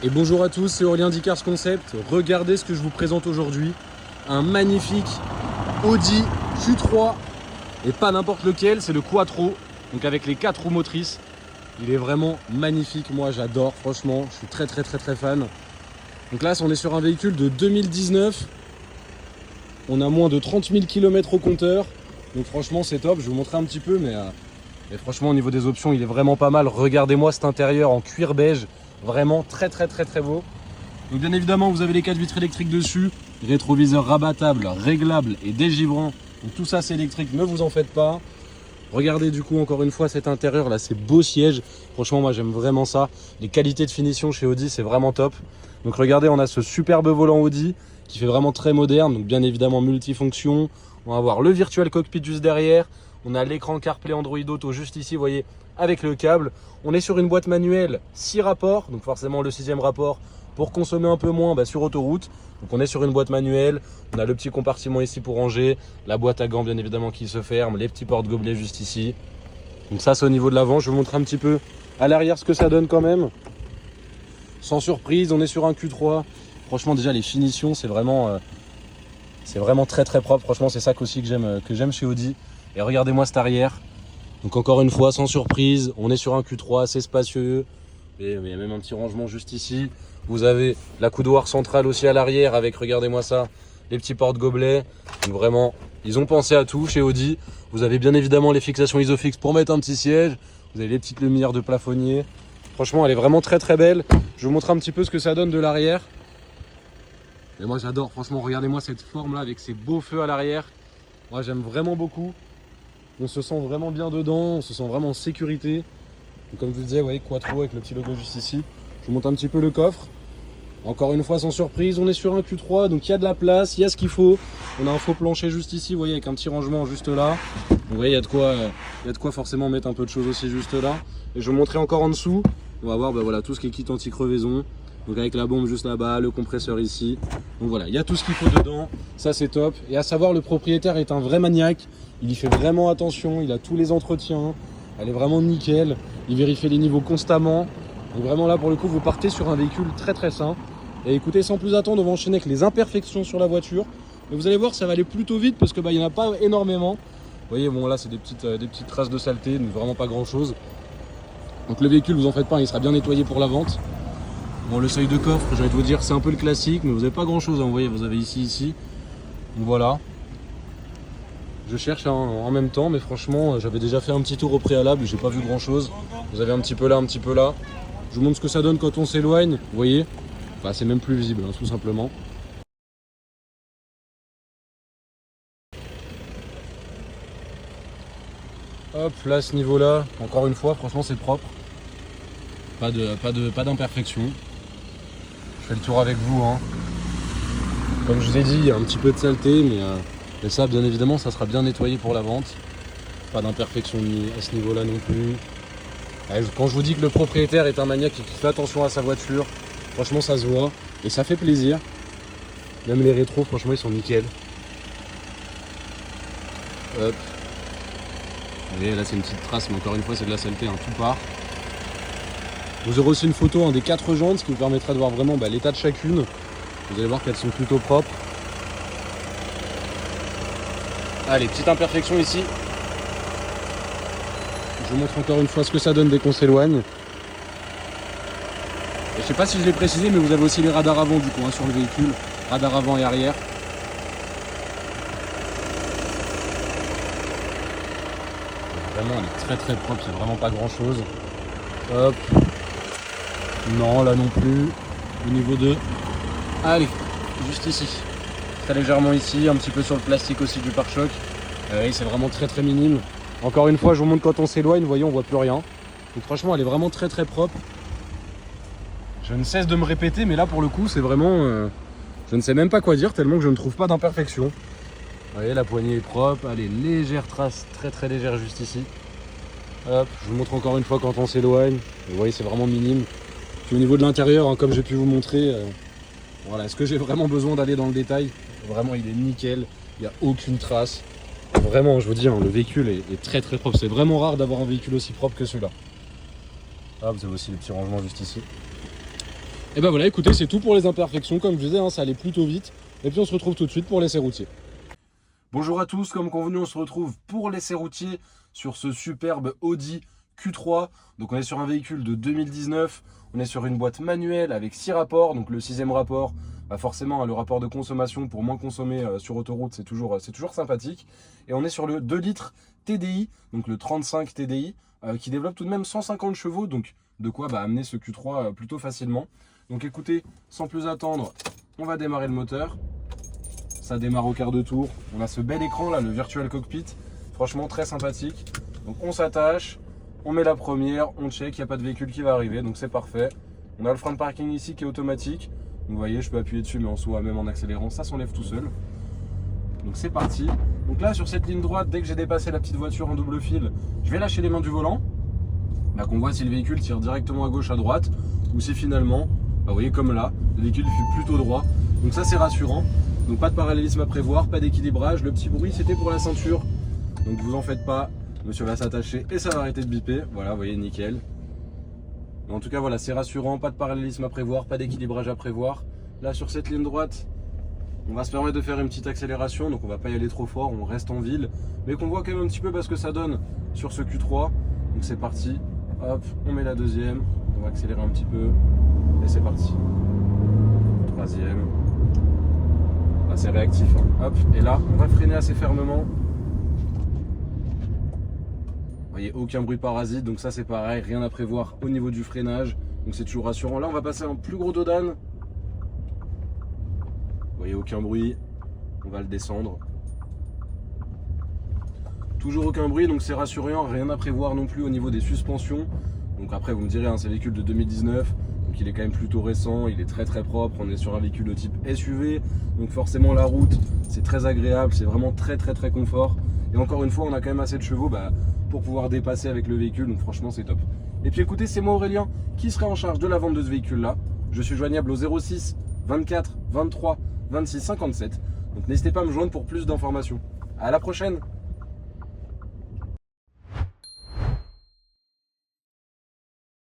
Et bonjour à tous, c'est Aurélien d'Icars Concept. Regardez ce que je vous présente aujourd'hui. Un magnifique Audi Q3. Et pas n'importe lequel, c'est le Quattro. Donc avec les 4 roues motrices. Il est vraiment magnifique, moi j'adore, franchement. Je suis très fan. Donc là, on est sur un véhicule de 2019. On a moins de 30 000 km au compteur. Donc franchement, c'est top. Je vais vous montrer un petit peu, mais franchement, au niveau des options, il est vraiment pas mal. Regardez-moi cet intérieur en cuir beige. Vraiment très beau. Donc bien évidemment, vous avez les 4 vitres électriques dessus. Rétroviseur rabattable, réglable et dégivrant. Donc tout ça, c'est électrique, ne vous en faites pas. Regardez du coup encore une fois cet intérieur là, ces beaux sièges. Franchement, moi j'aime vraiment ça. Les qualités de finition chez Audi, c'est vraiment top. Donc regardez, on a ce superbe volant Audi qui fait vraiment très moderne. Donc bien évidemment multifonction. On va avoir le virtual cockpit juste derrière. On a l'écran CarPlay Android Auto juste ici, vous voyez, avec le câble. On est sur une boîte manuelle 6 rapports. Donc forcément le 6e rapport pour consommer un peu moins sur autoroute. Donc on est sur une boîte manuelle, on a le petit compartiment ici pour ranger, la boîte à gants bien évidemment qui se ferme, les petits porte-gobelets juste ici. Donc ça c'est au niveau de l'avant, je vais vous montrer un petit peu à l'arrière ce que ça donne quand même. Sans surprise, on est sur un Q3. Franchement déjà les finitions c'est vraiment très propre. Franchement c'est ça aussi que j'aime chez Audi. Et regardez-moi cet arrière. Donc encore une fois sans surprise, on est sur un Q3 assez spacieux. Et il y a même un petit rangement juste ici. Vous avez la coudoir centrale aussi à l'arrière avec, regardez-moi ça, les petits porte-gobelets. Donc vraiment, ils ont pensé à tout chez Audi. Vous avez bien évidemment les fixations Isofix pour mettre un petit siège. Vous avez les petites lumières de plafonnier. Franchement, elle est vraiment très belle. Je vais vous montrer un petit peu ce que ça donne de l'arrière. Et moi j'adore, franchement, regardez-moi cette forme là avec ces beaux feux à l'arrière. Moi j'aime vraiment beaucoup. On se sent vraiment bien dedans, on se sent vraiment en sécurité. Donc, comme je vous disais, vous voyez, Quattro avec le petit logo juste ici. Je vous montre un petit peu le coffre. Encore une fois, sans surprise, on est sur un Q3, donc il y a de la place, il y a ce qu'il faut. On a un faux plancher juste ici, vous voyez, avec un petit rangement juste là. Vous voyez, il y a de quoi forcément mettre un peu de choses aussi juste là. Et je vais vous montrer encore en dessous. On va voir voilà, tout ce qui est kit anti-crevaison. Donc avec la bombe juste là-bas, le compresseur ici. Donc voilà, il y a tout ce qu'il faut dedans. Ça, c'est top. Et à savoir, le propriétaire est un vrai maniaque. Il y fait vraiment attention, il a tous les entretiens. Elle est vraiment nickel. Il vérifie les niveaux constamment. Donc vraiment là pour le coup vous partez sur un véhicule très sain. Et écoutez, sans plus attendre, on va enchaîner avec les imperfections sur la voiture. Mais vous allez voir, ça va aller plutôt vite parce que il n'y en a pas énormément. Vous voyez, bon là c'est des petites traces de saleté, donc vraiment pas grand chose. Donc le véhicule, vous en faites pas, il sera bien nettoyé pour la vente. Bon, le seuil de coffre, j'ai envie de vous dire, c'est un peu le classique, mais vous n'avez pas grand chose. Vous voyez, vous avez ici. Donc voilà. Je cherche en même temps, mais franchement, j'avais déjà fait un petit tour au préalable, j'ai pas vu grand chose. Vous avez un petit peu là, un petit peu là. Je vous montre ce que ça donne quand on s'éloigne, vous voyez. Enfin, c'est même plus visible, tout simplement. Hop, là, à ce niveau-là, encore une fois, franchement, c'est propre. Pas d'imperfection. Je fais le tour avec vous. Comme je vous ai dit, il y a un petit peu de saleté, mais ça, bien évidemment, ça sera bien nettoyé pour la vente. Pas d'imperfection à ce niveau-là non plus. Quand je vous dis que le propriétaire est un maniaque et qu'il fait attention à sa voiture, franchement ça se voit et ça fait plaisir. Même les rétros, franchement ils sont nickel. Hop. Vous voyez là c'est une petite trace, mais encore une fois c'est de la saleté, tout part. Vous aurez aussi une photo des 4 jantes, ce qui vous permettra de voir vraiment l'état de chacune. Vous allez voir qu'elles sont plutôt propres. Allez, petite imperfection ici. Je vous montre encore une fois ce que ça donne dès qu'on s'éloigne. Et je sais pas si je l'ai précisé, mais vous avez aussi les radars avant du coup sur le véhicule. Radar avant et arrière. Vraiment, elle est très propre, c'est vraiment pas grand chose. Hop. Non, là non plus. Au niveau de... Allez, juste ici. Très légèrement ici, un petit peu sur le plastique aussi du pare-choc. C'est vraiment très minime. Encore une fois, je vous montre quand on s'éloigne, vous voyez, on voit plus rien. Donc franchement, elle est vraiment très propre. Je ne cesse de me répéter, mais là pour le coup, c'est vraiment... je ne sais même pas quoi dire, tellement que je ne trouve pas d'imperfection. Vous voyez, la poignée est propre. Allez, légère trace, très légère juste ici. Hop, je vous montre encore une fois quand on s'éloigne. Vous voyez, c'est vraiment minime. Puis au niveau de l'intérieur, comme j'ai pu vous montrer, voilà, est-ce que j'ai vraiment besoin d'aller dans le détail? Vraiment, il est nickel, il n'y a aucune trace. Vraiment, je vous dis, le véhicule est très propre. C'est vraiment rare d'avoir un véhicule aussi propre que celui-là. Ah, vous avez aussi les petits rangements juste ici. Et ben voilà, écoutez, c'est tout pour les imperfections. Comme je disais, hein, ça allait plutôt vite. Et puis on se retrouve tout de suite pour l'essai routier. Bonjour à tous, comme convenu, on se retrouve pour l'essai routier sur ce superbe Audi Q3. Donc on est sur un véhicule de 2019, on est sur une boîte manuelle avec 6 rapports. Donc le 6e rapport, bah forcément le rapport de consommation pour moins consommer sur autoroute, c'est toujours sympathique. Et on est sur le 2 litres TDI, donc le 35 TDI, qui développe tout de même 150 chevaux. Donc de quoi amener ce Q3 plutôt facilement. Donc écoutez, sans plus attendre, on va démarrer le moteur. Ça démarre au quart de tour. On a ce bel écran là, le Virtual Cockpit. Franchement très sympathique. Donc on s'attache, on met la première, on check, il n'y a pas de véhicule qui va arriver, donc c'est parfait. On a le frein de parking ici qui est automatique. Donc vous voyez, je peux appuyer dessus, mais en soi, même en accélérant, ça s'enlève tout seul. Donc c'est parti. Donc là, sur cette ligne droite, dès que j'ai dépassé la petite voiture en double fil, je vais lâcher les mains du volant. Là qu'on voit si le véhicule tire directement à gauche, à droite, ou si finalement, vous voyez comme là, le véhicule fait plutôt droit. Donc ça c'est rassurant. Donc pas de parallélisme à prévoir, pas d'équilibrage. Le petit bruit c'était pour la ceinture. Donc vous en faites pas, monsieur va s'attacher et ça va arrêter de biper. Voilà, vous voyez, nickel. Mais en tout cas voilà, c'est rassurant, pas de parallélisme à prévoir, pas d'équilibrage à prévoir. Là sur cette ligne droite, on va se permettre de faire une petite accélération. Donc on va pas y aller trop fort, on reste en ville. Mais qu'on voit quand même un petit peu parce que ça donne sur ce Q3. Donc c'est parti, hop, on met la deuxième. On va accélérer un petit peu et c'est parti. Troisième. Là c'est réactif, hein. Hop, et là on va freiner assez fermement. Vous voyez, aucun bruit parasite, donc ça c'est pareil, rien à prévoir au niveau du freinage, donc c'est toujours rassurant. Là on va passer en plus gros dodane. Vous voyez, aucun bruit, on va le descendre. Toujours aucun bruit, donc c'est rassurant, rien à prévoir non plus au niveau des suspensions. Donc après vous me direz, hein, c'est un véhicule de 2019, donc il est quand même plutôt récent, il est très propre, on est sur un véhicule de type SUV, donc forcément la route c'est très agréable, c'est vraiment très confort. Et encore une fois on a quand même assez de chevaux pour pouvoir dépasser avec le véhicule, donc franchement c'est top. Et puis écoutez, c'est moi Aurélien qui sera en charge de la vente de ce véhicule là. Je suis joignable au 06 24 23 26 57, donc n'hésitez pas à me joindre pour plus d'informations. À la prochaine.